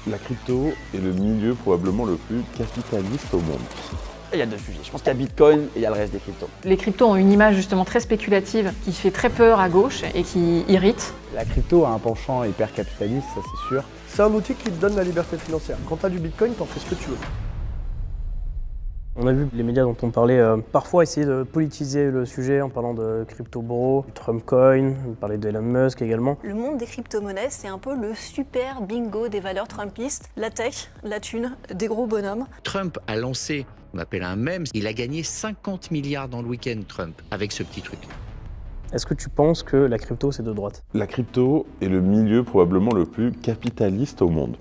La crypto est le milieu probablement le plus capitaliste au monde. Il y a deux sujets. Je pense qu'il y a Bitcoin et il y a le reste des cryptos. Les cryptos ont une image justement très spéculative qui fait très peur à gauche et qui irrite. La crypto a un penchant hyper capitaliste, ça c'est sûr. C'est un outil qui te donne la liberté financière. Quand tu as du Bitcoin, t'en fais ce que tu veux. On a vu les médias dont on parlait parfois essayer de politiser le sujet en parlant de crypto-bro, du Trump coin, on parlait d'Elon Musk également. Le monde des crypto-monnaies, c'est un peu le super bingo des valeurs trumpistes. La tech, la thune, des gros bonhommes. Trump a lancé, on appelle un mème, il a gagné 50 milliards dans le week-end, Trump, avec ce petit truc. Est-ce que tu penses que la crypto c'est de droite? La crypto est le milieu probablement le plus capitaliste au monde.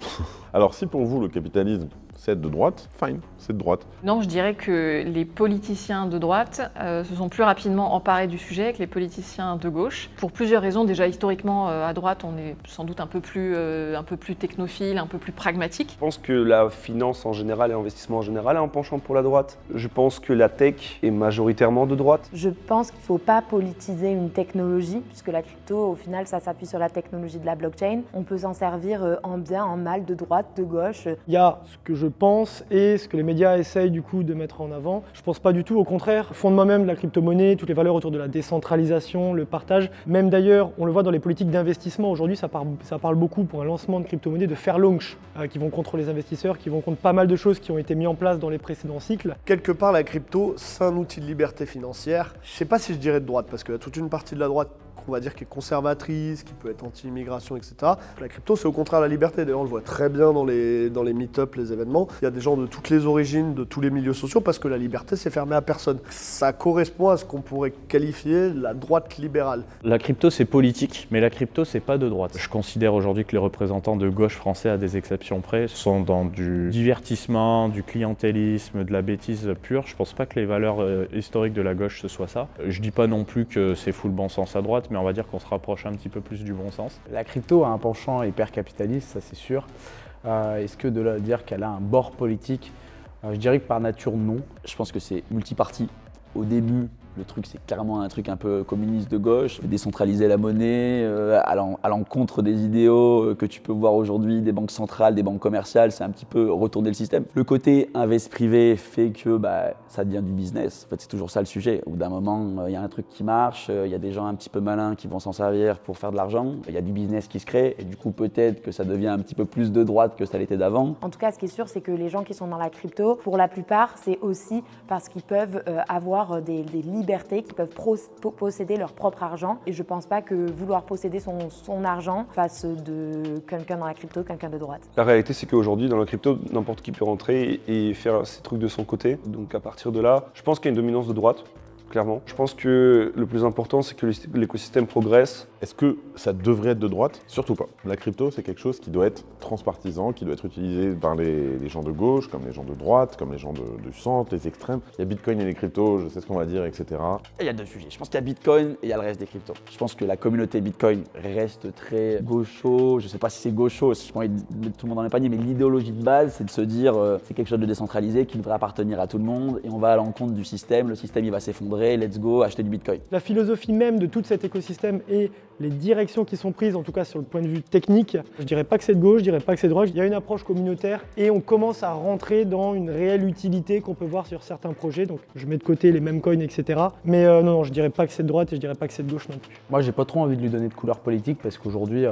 Alors si pour vous le capitalisme c'est de droite, fine, c'est de droite. Non, je dirais que les politiciens de droite se sont plus rapidement emparés du sujet que les politiciens de gauche. Pour plusieurs raisons. Déjà, historiquement, à droite, on est sans doute un peu plus technophile, un peu plus pragmatique. Je pense que la finance en général et l'investissement en général a un penchant pour la droite. Je pense que la tech est majoritairement de droite. Je pense qu'il ne faut pas politiser une technologie, puisque la crypto, au final, ça s'appuie sur la technologie de la blockchain. On peut s'en servir en bien, en mal, de droite, de gauche. Il y a ce que je pense et ce que les médias essayent du coup de mettre en avant. Je pense pas du tout, au contraire, fondement même de la crypto-monnaie, toutes les valeurs autour de la décentralisation, le partage. Même d'ailleurs, on le voit dans les politiques d'investissement, aujourd'hui ça parle beaucoup pour un lancement de crypto-monnaie de fair launch, qui vont contre les investisseurs, qui vont contre pas mal de choses qui ont été mises en place dans les précédents cycles. Quelque part, la crypto, c'est un outil de liberté financière. Je sais pas si je dirais de droite, parce qu'il y a toute une partie de la droite qu'on va dire qui est conservatrice, qui peut être anti-immigration, etc. La crypto, c'est au contraire la liberté. D'ailleurs, on le voit très bien dans les meet-up, les événements. Il y a des gens de toutes les origines, de tous les milieux sociaux, parce que la liberté, c'est fermé à personne. Ça correspond à ce qu'on pourrait qualifier la droite libérale. La crypto, c'est politique, mais la crypto, c'est pas de droite. Je considère aujourd'hui que les représentants de gauche français, à des exceptions près, sont dans du divertissement, du clientélisme, de la bêtise pure. Je pense pas que les valeurs historiques de la gauche, ce soit ça. Je dis pas non plus que c'est full bon sens à droite, mais on va dire qu'on se rapproche un petit peu plus du bon sens. La crypto a un penchant hyper capitaliste, ça c'est sûr. Est-ce que de dire qu'elle a un bord politique, je dirais que par nature non. Je pense que c'est multiparti. Au début, le truc, c'est clairement un truc un peu communiste de gauche, décentraliser la monnaie, à l'encontre des idéaux que tu peux voir aujourd'hui, des banques centrales, des banques commerciales, c'est un petit peu retourner le système. Le côté invest privé fait que ça devient du business. En fait, c'est toujours ça le sujet. Au bout d'un moment, il y a un truc qui marche, il y a des gens un petit peu malins qui vont s'en servir pour faire de l'argent, il y a du business qui se crée, et du coup, peut-être que ça devient un petit peu plus de droite que ça l'était d'avant. En tout cas, ce qui est sûr, c'est que les gens qui sont dans la crypto, pour la plupart, c'est aussi parce qu'ils peuvent avoir des liberté, qui peuvent posséder leur propre argent. Et je pense pas que vouloir posséder son argent fasse de quelqu'un dans la crypto quelqu'un de droite. La réalité, c'est qu'aujourd'hui, dans la crypto, n'importe qui peut rentrer et faire ses trucs de son côté. Donc à partir de là, je pense qu'il y a une dominance de droite. Clairement. Je pense que le plus important, c'est que l'écosystème progresse. Est-ce que ça devrait être de droite? Surtout pas. La crypto, c'est quelque chose qui doit être transpartisan, qui doit être utilisé par les gens de gauche, comme les gens de droite, comme les gens du centre, les extrêmes. Il y a Bitcoin et les cryptos, je sais ce qu'on va dire, etc. Il y a deux sujets. Je pense qu'il y a Bitcoin et il y a le reste des cryptos. Je pense que la communauté Bitcoin reste très gaucho. Je sais pas si c'est gaucho, si je pourrais mettre tout le monde dans les paniers, mais l'idéologie de base, c'est de se dire c'est quelque chose de décentralisé qui devrait appartenir à tout le monde et on va à l'encontre du système. Le système, il va s'effondrer. Let's go, acheter du Bitcoin. La philosophie même de tout cet écosystème et les directions qui sont prises, en tout cas sur le point de vue technique, je dirais pas que c'est de gauche, je dirais pas que c'est de droite, il y a une approche communautaire et on commence à rentrer dans une réelle utilité qu'on peut voir sur certains projets, donc je mets de côté les mêmes coins, etc. Mais non, je dirais pas que c'est de droite et je dirais pas que c'est de gauche non plus. Moi j'ai pas trop envie de lui donner de couleur politique parce qu'aujourd'hui,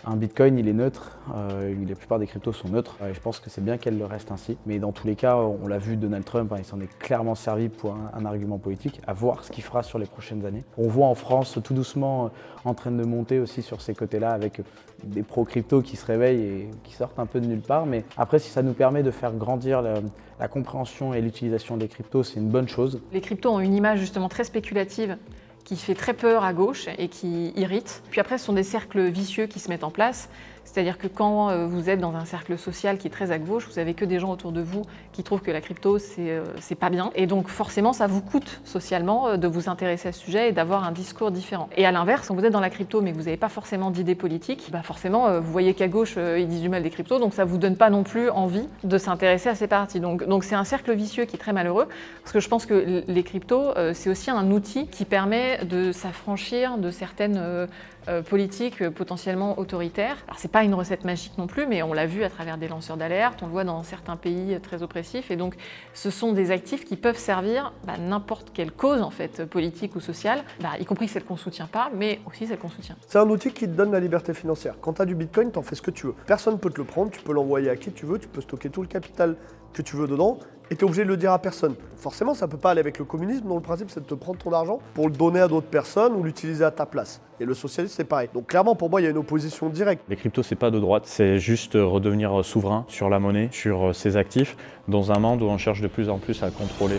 un Bitcoin, il est neutre, la plupart des cryptos sont neutres, je pense que c'est bien qu'elle le reste ainsi. Mais dans tous les cas, on l'a vu, Donald Trump, il s'en est clairement servi pour un argument politique, à voir ce qu'il fera sur les prochaines années. On voit en France tout doucement en train de monter aussi sur ces côtés-là avec des pro-crypto qui se réveillent et qui sortent un peu de nulle part. Mais après, si ça nous permet de faire grandir la compréhension et l'utilisation des cryptos, c'est une bonne chose. Les cryptos ont une image justement très spéculative qui fait très peur à gauche et qui irrite. Puis après, ce sont des cercles vicieux qui se mettent en place. C'est-à-dire que quand vous êtes dans un cercle social qui est très à gauche, vous avez que des gens autour de vous qui trouvent que la crypto, c'est pas bien. Et donc forcément, ça vous coûte socialement de vous intéresser à ce sujet et d'avoir un discours différent. Et à l'inverse, quand vous êtes dans la crypto mais que vous n'avez pas forcément d'idées politiques, forcément, vous voyez qu'à gauche, ils disent du mal des cryptos, donc ça vous donne pas non plus envie de s'intéresser à ces parties. Donc c'est un cercle vicieux qui est très malheureux, parce que je pense que les cryptos, c'est aussi un outil qui permet de s'affranchir de certaines politique potentiellement autoritaire. Alors c'est pas une recette magique non plus, mais on l'a vu à travers des lanceurs d'alerte, on le voit dans certains pays très oppressifs, et donc ce sont des actifs qui peuvent servir n'importe quelle cause en fait politique ou sociale, y compris celle qu'on soutient pas, mais aussi celle qu'on soutient. C'est un outil qui te donne la liberté financière. Quand tu as du Bitcoin, tu en fais ce que tu veux. Personne ne peut te le prendre, tu peux l'envoyer à qui tu veux, tu peux stocker tout le capital que tu veux dedans, et tu es obligé de le dire à personne. Forcément, ça ne peut pas aller avec le communisme, dont le principe c'est de te prendre ton argent pour le donner à d'autres personnes ou l'utiliser à ta place. Et le socialisme, c'est pareil. Donc clairement, pour moi, il y a une opposition directe. Les cryptos, c'est pas de droite, c'est juste redevenir souverain sur la monnaie, sur ses actifs, dans un monde où on cherche de plus en plus à contrôler.